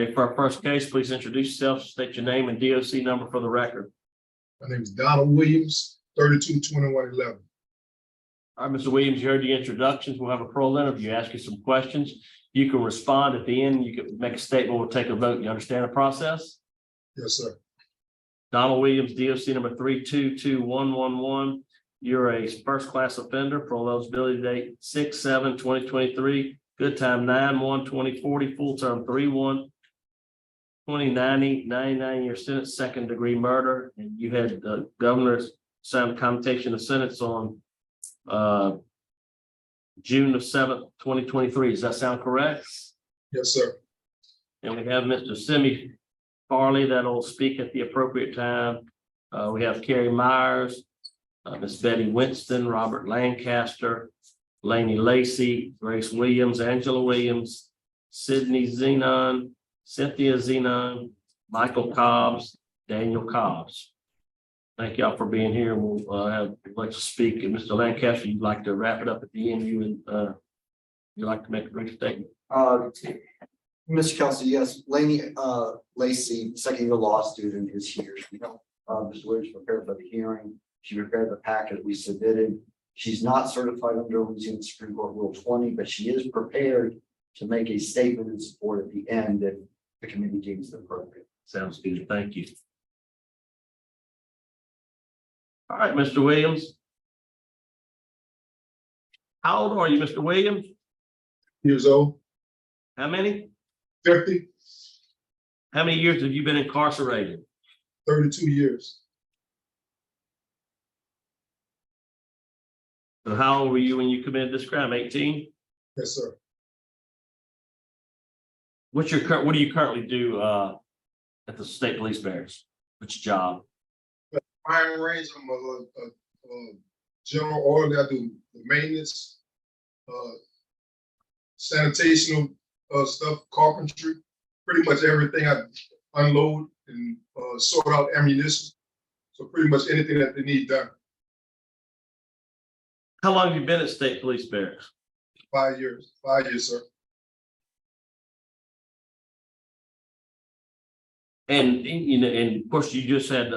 Ready for our first case? Please introduce yourself, state your name and DOC number for the record. My name is Donald Williams, 322111. All right, Mr. Williams, you heard the introductions. We'll have a parole interview, ask you some questions. You can respond at the end. You can make a statement. We'll take a vote. You understand the process? Yes, sir. Donald Williams, DOC number 322111. You're a first-class offender. Parole eligibility date 6/7/2023. Good time 9/1/2040. Full term 3/1/2090. 99-year sentence, second-degree murder. And you had the governor's signed commutation of sentence on June 7th, 2023. Does that sound correct? Yes, sir. And we have Mr. Simi Parole that'll speak at the appropriate time. We have Carrie Myers, Miss Betty Winston, Robert Lancaster, Laney Lacey, Grace Williams, Angela Williams, Sydney Zenon, Cynthia Zenon, Michael Cobbs, Daniel Cobbs. Thank y'all for being here. We'll have like to speak. And Mr. Lancaster, you'd like to wrap it up at the end. You'd like to make a brief statement. Mr. Kelsey, yes, Laney Lacey, second-year law student, is here. She helped Mr. Williams prepare for the hearing. She prepared the packet we submitted. She's not certified under Louisiana Supreme Court Rule 20, but she is prepared to make a statement in support at the end if the committee deems it appropriate. Sounds good. Thank you. All right, Mr. Williams. How old are you, Mr. Williams? Years old, How many? 50, How many years have you been incarcerated? 32 years. So how old were you when you committed this crime? 18? Yes, sir. What do you currently do at the state police barracks? Which job? Firing range, I'm a general orderly. I do the maintenance, sanitational stuff, carpentry, pretty much everything. I unload and sort out ammunition. So pretty much anything that they need done. How long have you been at state police barracks? 5 years. 5 years, sir. And you know, and of course, you just had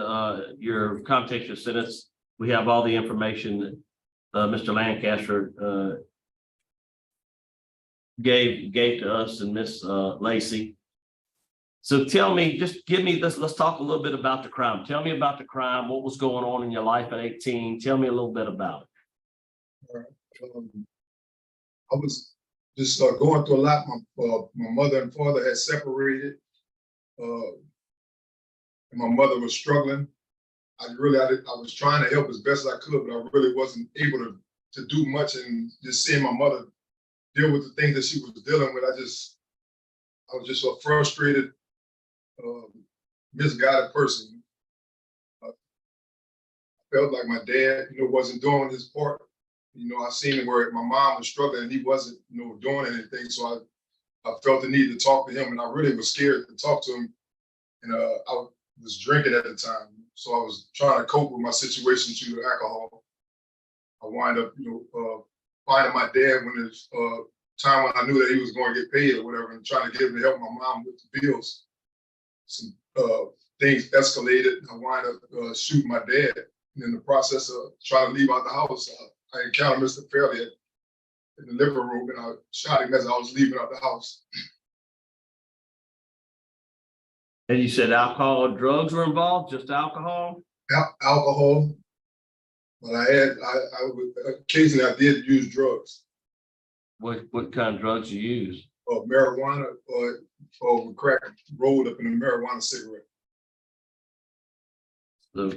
your commutation sentence. We have all the information that Mr. Lancaster gave to us and Miss Lacey. So tell me, just give me this. Let's talk a little bit about the crime. Tell me about the crime. What was going on in your life at 18? Tell me a little bit about it. I was just going through a lot. My mother and father had separated. And my mother was struggling. I was trying to help as best as I could, but I really wasn't able to do much. And just seeing my mother deal with the things that she was dealing with, I was just a frustrated, misguided person. I felt like my dad, wasn't doing his part. I seen it where my mom was struggling and he wasn't, doing anything. So I felt the need to talk to him, and I really was scared to talk to him. And I was drinking at the time. So I was trying to cope with my situation through alcohol. I wind up, finding my dad when it's time when I knew that he was going to get paid or whatever, and trying to get him to help my mom with the bills. Some things escalated. I wind up shooting my dad. And in the process of trying to leave out the house, I encountered Mr. Fairley in the living room, and I shot him as I was leaving out the house. And you said alcohol or drugs were involved? Just alcohol? Alcohol, but I occasionally I did use drugs. What kind of drugs you use? Marijuana or crack rolled up in a marijuana cigarette. So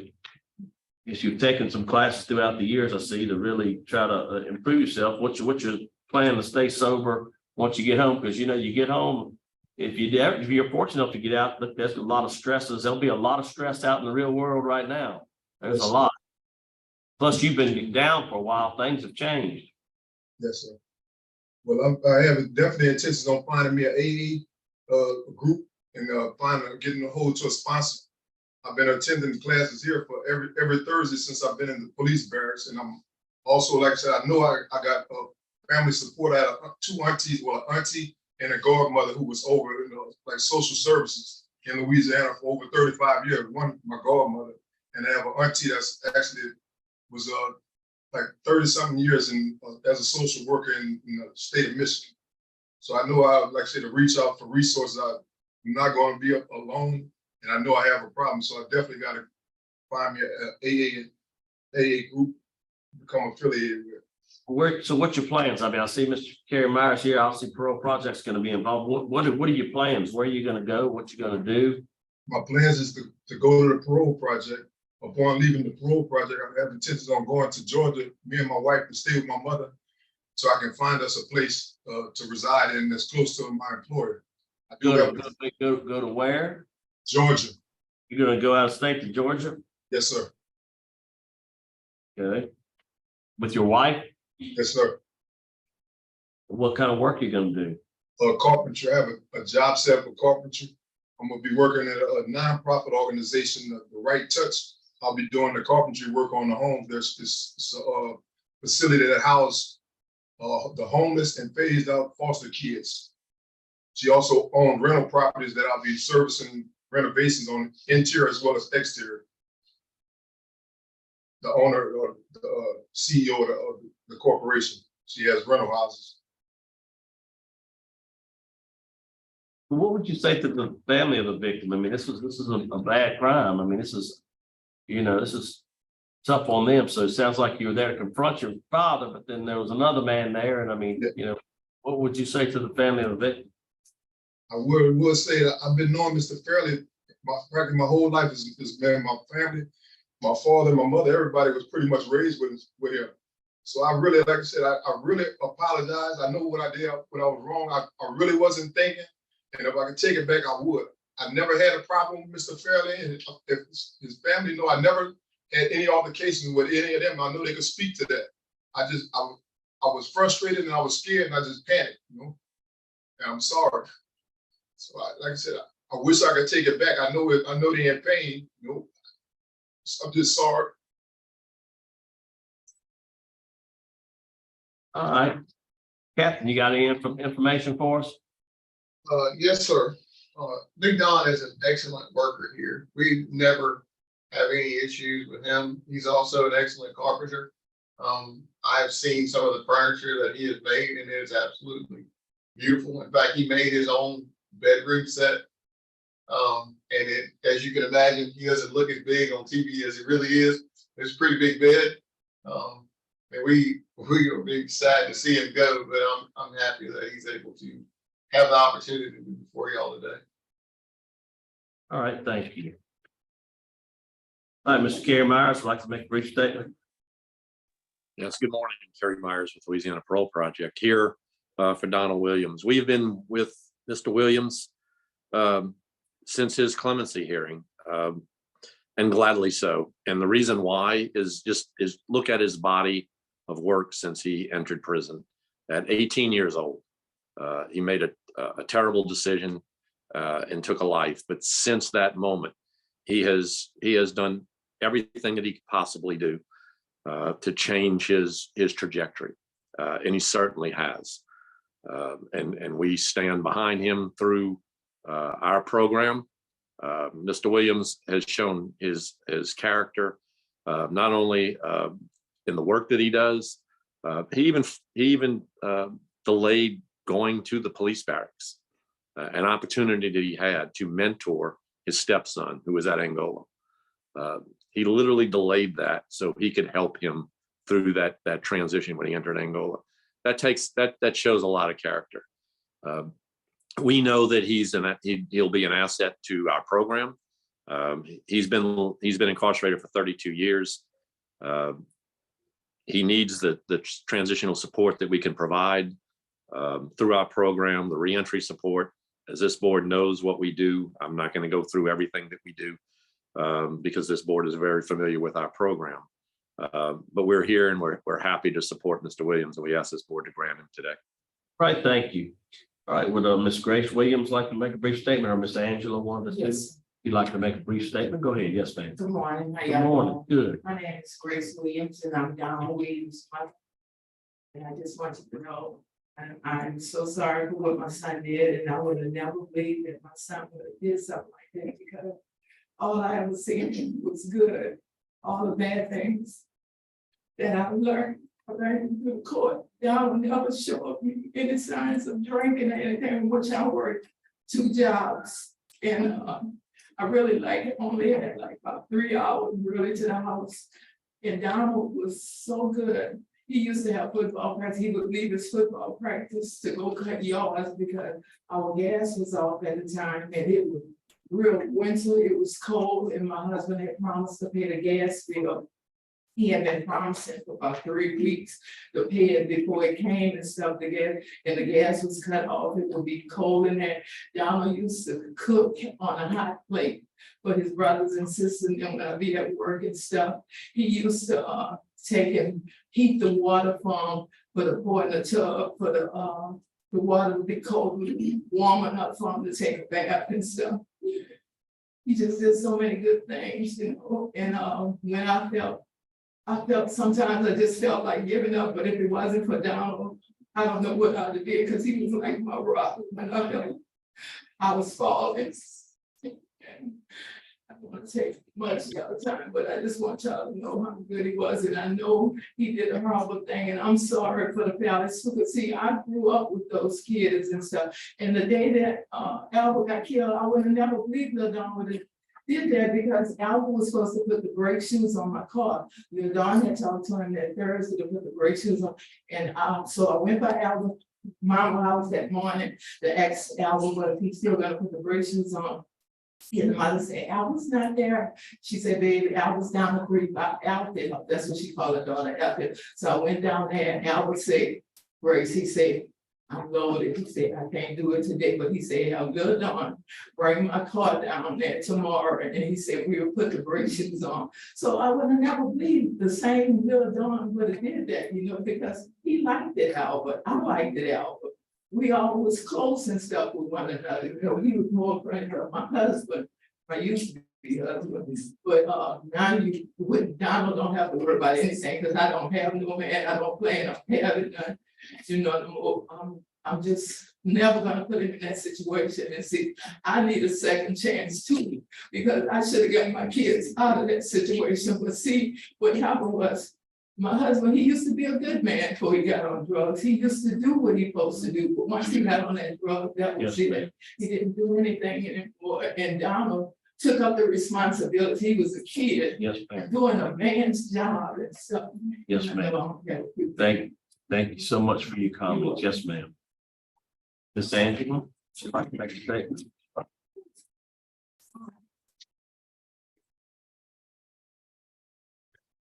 if you've taken some classes throughout the years, I see, to really try to improve yourself. What's your plan to stay sober once you get home? Because you get home, if you're fortunate enough to get out, look, there's a lot of stresses. There'll be a lot of stress out in the real world right now. There's a lot. Plus, you've been down for a while. Things have changed. Yes, sir. Well, I have definitely intentions on finding me an AA group and getting a hold to a sponsor. I've been attending classes here for every Thursday since I've been in the police barracks, and I'm also, like I said, I know I got family support. I have two aunties, well, an auntie and a godmother who was over, like social services in Louisiana for over 35 years. One, my godmother, and I have an auntie that's actually was like 30-something years as a social worker in the state of Michigan. So I know like I said, to reach out for resources. I'm not going to be alone, and I know I have a problem. So I definitely got to find me an AA group, become affiliated with. So what's your plans? I mean, I see Mr. Kerry Myers here. Obviously, Parole Project's going to be involved. What are your plans? Where are you going to go? What you going to do? My plans is to go to the Parole Project. Upon leaving the Parole Project, I have intentions on going to Georgia, me and my wife, to stay with my mother, so I can find us a place to reside in that's close to my employer. I do Go to where? Georgia. You're going to go out of state to Georgia? Yes, sir. Okay. With your wife? Yes, sir. What kind of work are you going to do? Carpentry. I have a job set for carpentry. I'm going to be working at a nonprofit organization, the Right Touch. I'll be doing the carpentry work on the homes. There's this facility that houses the homeless and phased out foster kids. She also owns rental properties that I'll be servicing renovations on interior as well as exterior. The owner or the CEO of the corporation. She has rental houses. What would you say to the family of the victim? I mean, this is a bad crime. I mean, this is tough on them. So it sounds like you were there to confront your father, but then there was another man there. And I mean, what would you say to the family of the victim? I would say that I've been knowing Mr. Fairley practically my whole life. Has been my family, my father, my mother. Everybody was pretty much raised with him. So I really, like I said, I really apologize. I know what I did when I was wrong. I really wasn't thinking, and if I could take it back, I would. I never had a problem with Mr. Fairley, and if his family know, I never had any altercations with any of them. I know they could speak to that. I was frustrated and I was scared and I just panicked, and I'm sorry. So like I said, I wish I could take it back. I know they're in pain, I'm just sorry. All right. Captain, you got any information for us? Yes, sir. Big Don is an excellent worker here. We never have any issues with him. He's also an excellent carpenter. I've seen some of the furniture that he has made, and it is absolutely beautiful. In fact, he made his own bedroom set. And as you can imagine, he doesn't look as big on TV as it really is. It's a pretty big bed. And we are big sad to see him go, but I'm happy that he's able to have the opportunity to be before y'all today. All right, thank you. All right, Mr. Kerry Myers, would like to make a brief statement. Yes, good morning. Kerry Myers with Louisiana Parole Project here for Donald Williams. We have been with Mr. Williams since his clemency hearing, and gladly so. And the reason why is look at his body of work since he entered prison. At 18 years old, he made a terrible decision and took a life. But since that moment, he has done everything that he could possibly do to change his trajectory, and he certainly has. And we stand behind him through our program. Mr. Williams has shown his character, not only in the work that he does. He even delayed going to the police barracks, an opportunity that he had to mentor his stepson who was at Angola. He literally delayed that so he could help him through that transition when he entered Angola. That shows a lot of character. We know that he'll be an asset to our program. He's been incarcerated for 32 years. He needs the transitional support that we can provide through our program, the reentry support. As this board knows what we do, I'm not going to go through everything that we do because this board is very familiar with our program. But we're here and we're happy to support Mr. Williams, and we ask this board to grant him today. Right, thank you. All right, would Ms. Grace Williams like to make a brief statement, or Ms. Angela wanted to? Yes. You'd like to make a brief statement? Go ahead. Yes, ma'am. Good morning. How Good y'all morning. doing? Good. My name is Grace Williams and I'm Don Williams' wife. And I just want you to know And I'm so sorry for what my son did, and I would have never believed that my son would have did something like that, because all I ever seen was good. All the bad things that I learned through court, y'all will never show up any signs of drinking or anything, which I worked 2 jobs. And I really only had like about 3 hours really to the house. And Donald was so good. He used to have football practice. He would leave his football practice to go cut yards because our gas was off at the time, and it was real winter. It was cold, and my husband had promised to pay the gas bill. He had been promising for about 3 weeks to pay it before it came and stuff. The gas was cut off. It would be cold in there. Donald used to cook on a hot plate for his brothers and sisters and them to be at work and stuff. He used to take and heat the water for the pour in the tub for the water would be cold, warm enough for him to take a bath and stuff. He just did so many good things, you know. And when I felt sometimes I just felt like giving up, but if it wasn't for Donald, I don't know what I'd have did, because he was like my rock when I felt I was falling. I don't want to take much of y'all time, but I just want y'all to know how good he was, and I know he did a horrible thing, and I'm sorry for the fellas. Because see, I grew up with those kids and stuff, and the day that Albert got killed, I would have never believed that Don would have did that, because Albert was supposed to put the brake shoes on my car. You know, Don had talked to him that Thursday to put the brake shoes on, and so I went by Albert's mama house that morning to ask Albert whether he still got to put the brake shoes on. And the mother said, Albert's not there. She said, baby, Albert's down the creek by Alfred. That's what she called her daughter, Alfred. So I went down there, and Albert said, Grace, he said, I'm loaded. He said, I can't do it today, but he said, I'm good on, bring my car down there tomorrow. And he said, we'll put the brake shoes on. So I would have never believed the same Bill Don would have did that, you know, because he liked it, Albert. I liked it, Albert. We all was close and stuff with one another. You know, he was more friend of my husband. I used to be husband, but now you with Donald don't have to worry about anything, because I don't have no man. I don't plan on having none. You know, no more. I'm just never gonna put him in that situation. And see, I need a second chance too, because I should have got my kids out of that situation. But see, what happened was, my husband, he used to be a good man before he got on drugs. He used to do what he supposed to do, but once he got on that drug, that was it. He didn't do anything anymore. And Donald took up the responsibility. He was a kid. Yes, ma'am. Doing a man's job and stuff. Yes, ma'am. Thank you so much for your comments. Yes, ma'am. Ms. Angela, if I can make a statement.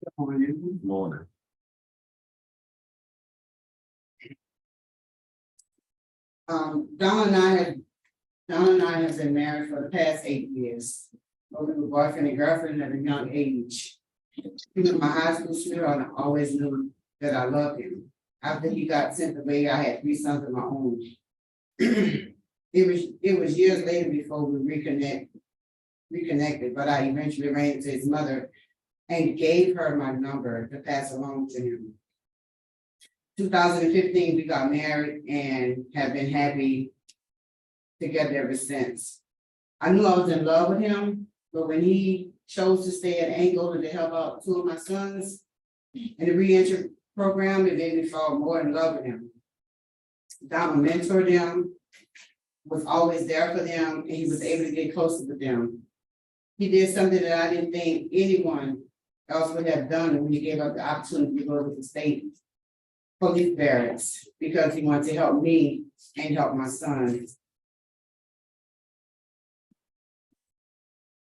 Good morning. Don and I have been married for the past 8 years. We were boyfriend and girlfriend at a young age. He was my high school sweetheart, and I always knew that I loved him. After he got sent away, I had 3 sons of my own. It was years later before we reconnected, but I eventually ran into his mother and gave her my number to pass along to him. 2015, we got married and have been happy together ever since. I knew I was in love with him, but when he chose to stay at Angola to help out 2 of my sons in the reentry program, it made me fall more in love with him. Donald mentored them, was always there for them, and he was able to get closer with them. He did something that I didn't think anyone else would have done when he gave up the opportunity to go to the state police barracks, because he wanted to help me and help my sons.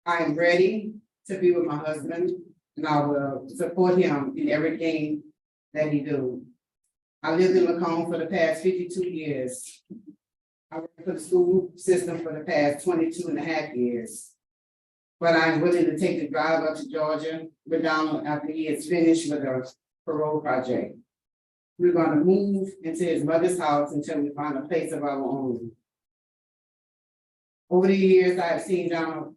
I am ready to be with my husband, and I will support him in everything that he do. I lived in Macomb for the past 52 years. I worked for the school system for the past 22.5 years. But I'm willing to take the drive up to Georgia with Donald after he is finished with a parole project. We're going to move into his mother's house until we find a place of our own. Over the years, I have seen Donald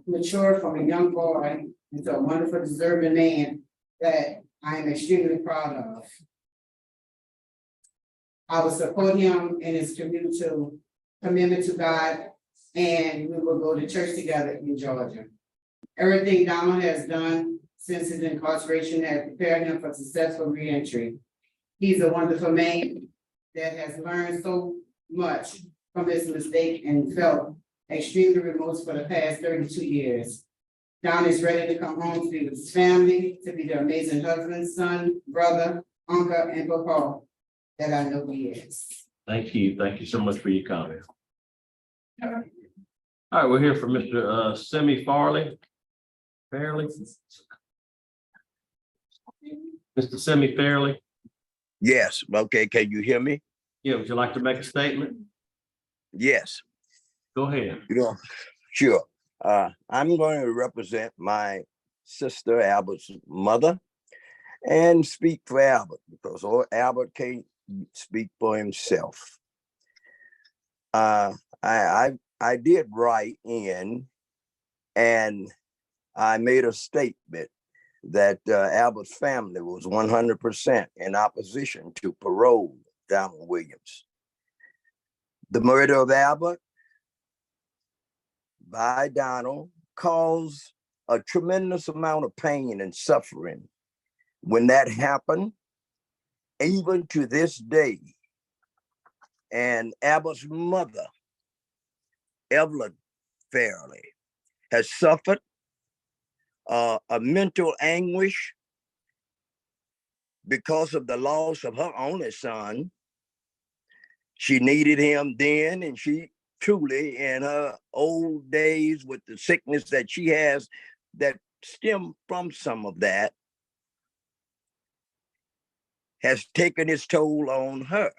mature from a young boy into a wonderful, deserving man that I am extremely proud of. I will support him in his commitment to God, and we will go to church together in Georgia. Everything Donald has done since his incarceration has prepared him for successful reentry. He's a wonderful man that has learned so much from his mistake and felt extremely remorseful for the past 32 years. Don is ready to come home to be with his family, to be the amazing husband, son, brother, uncle, and papa that I know he is. Thank you. Thank you so much for your comment. All right, we're here for Mr. Semi Farley. Fairley. Mr. Semi Fairley. Yes, okay, can you hear me? Yeah, would you like to make a statement? Yes, Go ahead. sure. I'm going to represent my sister Albert's mother and speak for Albert because Albert can't speak for himself. I did write in and I made a statement that Albert's family was 100% in opposition to parole, Donald Williams. The murder of Albert by Donald caused a tremendous amount of pain and suffering. When that happened, even to this day, and Albert's mother, Evelyn Fairley, has suffered a mental anguish because of the loss of her only son. She needed him then, and she truly, in her old days with the sickness that she has that stem from some of that, has taken its toll on her.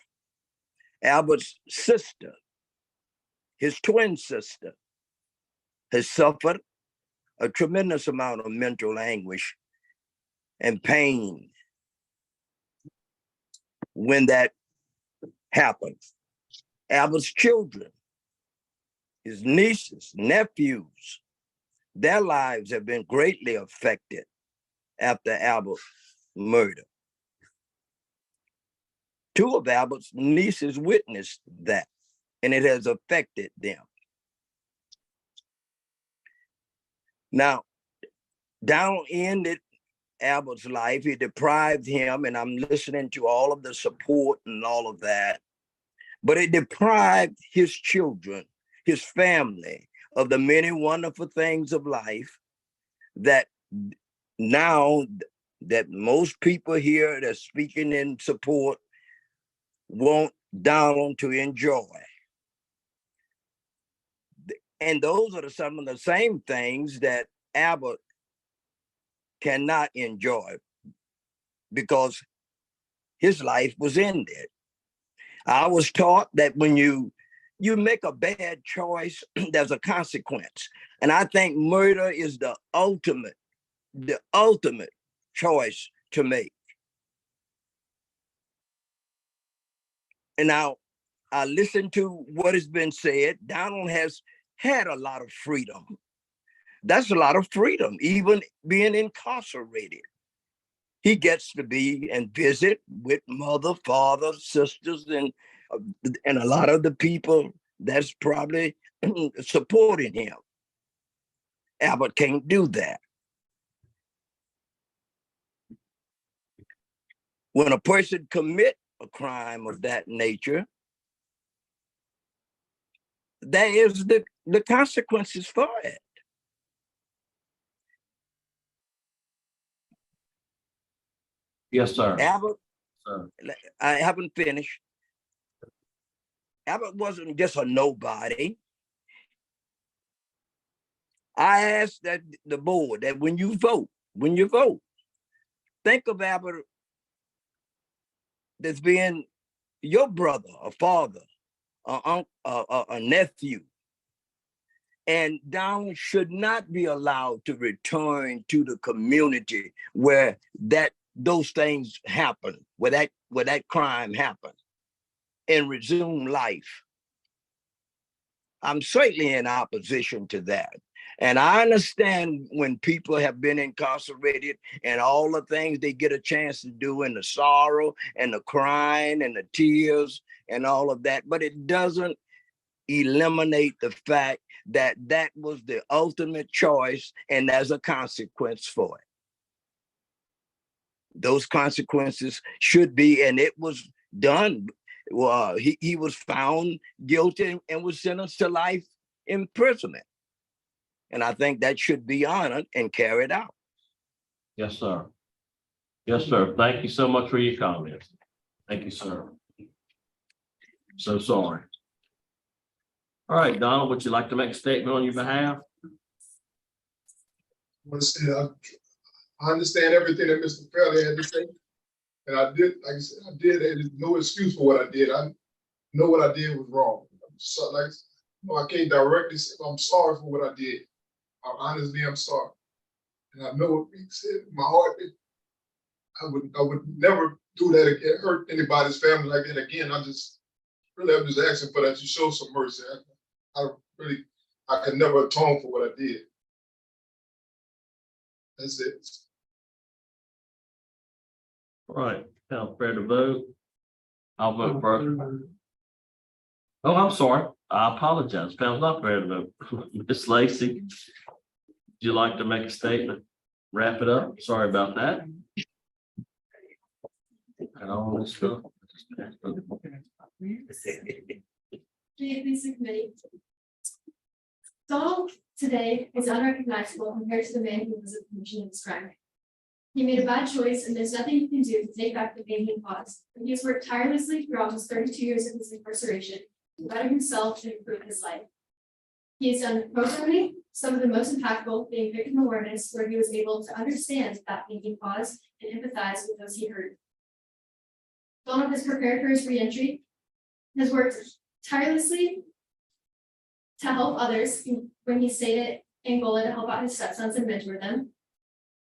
Albert's sister, his twin sister, has suffered a tremendous amount of mental anguish and pain when that happened. Albert's children, his nieces, nephews, their lives have been greatly affected after Albert's murder. Two of Albert's nieces witnessed that, and it has affected them. Now, Donald ended Albert's life. He deprived him, and I'm listening to all of the support and all of that, but it deprived his children, his family, of the many wonderful things of life that now that most people here that are speaking in support want Donald to enjoy. And those are some of the same things that Albert cannot enjoy because his life was ended. I was taught that when you make a bad choice, there's a consequence. And I think murder is the ultimate choice to make. And now I listen to what has been said. Donald has had a lot of freedom. That's a lot of freedom, even being incarcerated. He gets to be and visit with mother, father, sisters, and a lot of the people that's probably supporting him. Albert can't do that. When a person commit a crime of that nature, there is the consequences for it. Yes, sir. Albert, Sir. I haven't finished. Albert wasn't just a nobody. I asked that the board that when you vote, think of Albert as being your brother, a father, a nephew. And Donald should not be allowed to return to the community where those things happen, where that crime happened, and resume life. I'm certainly in opposition to that. And I understand when people have been incarcerated and all the things they get a chance to do, and the sorrow and the crying and the tears and all of that, but it doesn't eliminate the fact that that was the ultimate choice and there's a consequence for it. Those consequences should be, and it was done. He was found guilty and was sentenced to life imprisonment. And I think that should be honored and carried out. Yes, sir. Yes, sir. Thank you so much for your comments. Thank you, sir. So sorry. All right, Donald, would you like to make a statement on your behalf? I understand everything that Mr. Fairley had to say. And I did, like I said, there's no excuse for what I did. I know what I did was wrong. So, like, no, I can't directly say I'm sorry for what I did. I'm sorry. And I know what he said in my heart. I would never do that again, hurt anybody's family like that again. I'm just asking for that you show some mercy. I could never atone for what I did. That's it. All right, now fair to vote. I'll vote first. Oh, I'm sorry. I apologize. Found not fair to vote. Miss Lacy, would you like to make a statement? Wrap it up. Sorry about that. And all this stuff. Committee. Donald today is unrecognizable compared to the man who was at the commission of this crime. He made a bad choice, and there's nothing he can do to take back the pain he caused. But he has worked tirelessly throughout his 32 years of his incarceration to better himself and improve his life. He has done programming, some of the most impactful being victim awareness, where he was able to understand that pain he caused and empathize with those he hurt. Donald has prepared for his reentry, has worked tirelessly to help others when he stayed at Angola to help out his stepsons and mentor them.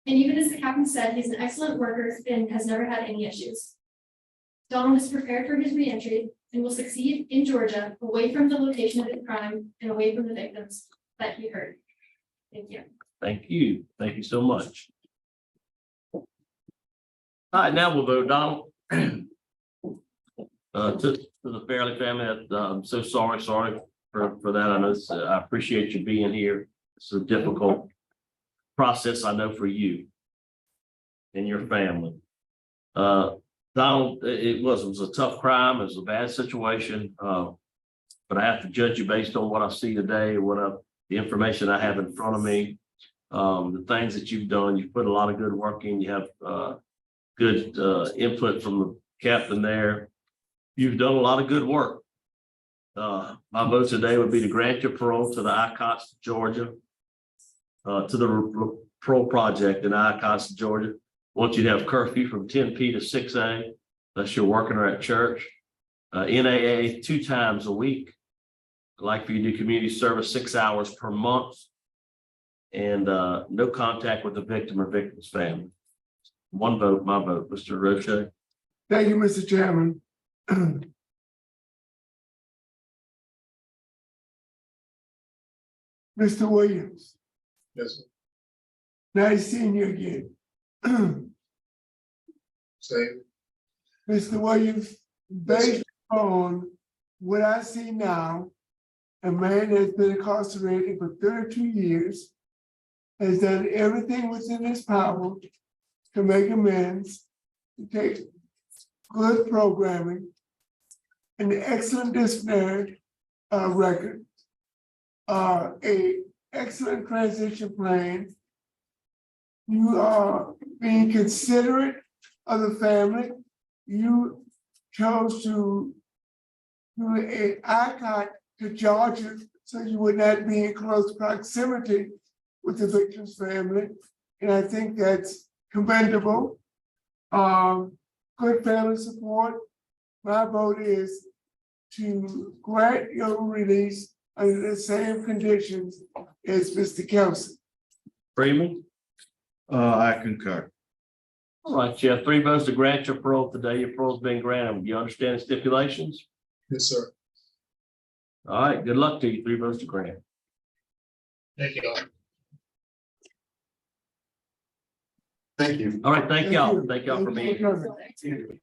And even as the captain said, he's an excellent worker and has never had any issues. Donald is prepared for his reentry and will succeed in Georgia, away from the location of the crime and away from the victims that he hurt. Thank you. Thank you. Thank you so much. All right, now we'll vote, Donald. To the Fairley family, I'm so sorry for that. I know I appreciate you being here. It's a difficult process, I know, for you and your family. Donald, it was a tough crime. It was a bad situation. But I have to judge you based on what I see today, the information I have in front of me, the things that you've done. You've put a lot of good work in. You have good input from the captain there. You've done a lot of good work. My vote today would be to grant your parole to the ICOTS Georgia, to the parole project in ICOTS Georgia. Want you to have curfew from 10 p to 6 a, unless you're working or at church. NAA 2 times a week. I'd like for you to do community service 6 hours per month. And no contact with the victim or victim's family. One vote, my vote. Mr. Roche. Thank you, Mr. Chairman. Mr. Williams, Yes, sir. nice seeing you again. Same. Mr. Williams, based on what I see now, a man that's been incarcerated for 32 years, has done everything within his power to make amends, to take good programming, an excellent disciplinary record, a excellent transition plan. You are being considerate of the family. You chose to do an ICOT to Georgia so you would not be in close proximity with the victim's family. And I think that's commendable. Good family support. My vote is to grant your release under the same conditions as Mr. Kelsey. Freeman. I concur. All right, you have 3 votes to grant your parole today. Your parole's been granted. Do you understand the stipulations? Yes, sir. All right, good luck to you. 3 votes to grant. Thank you. Thank you. All right, thank y'all. you. Thank y'all for being here. coming.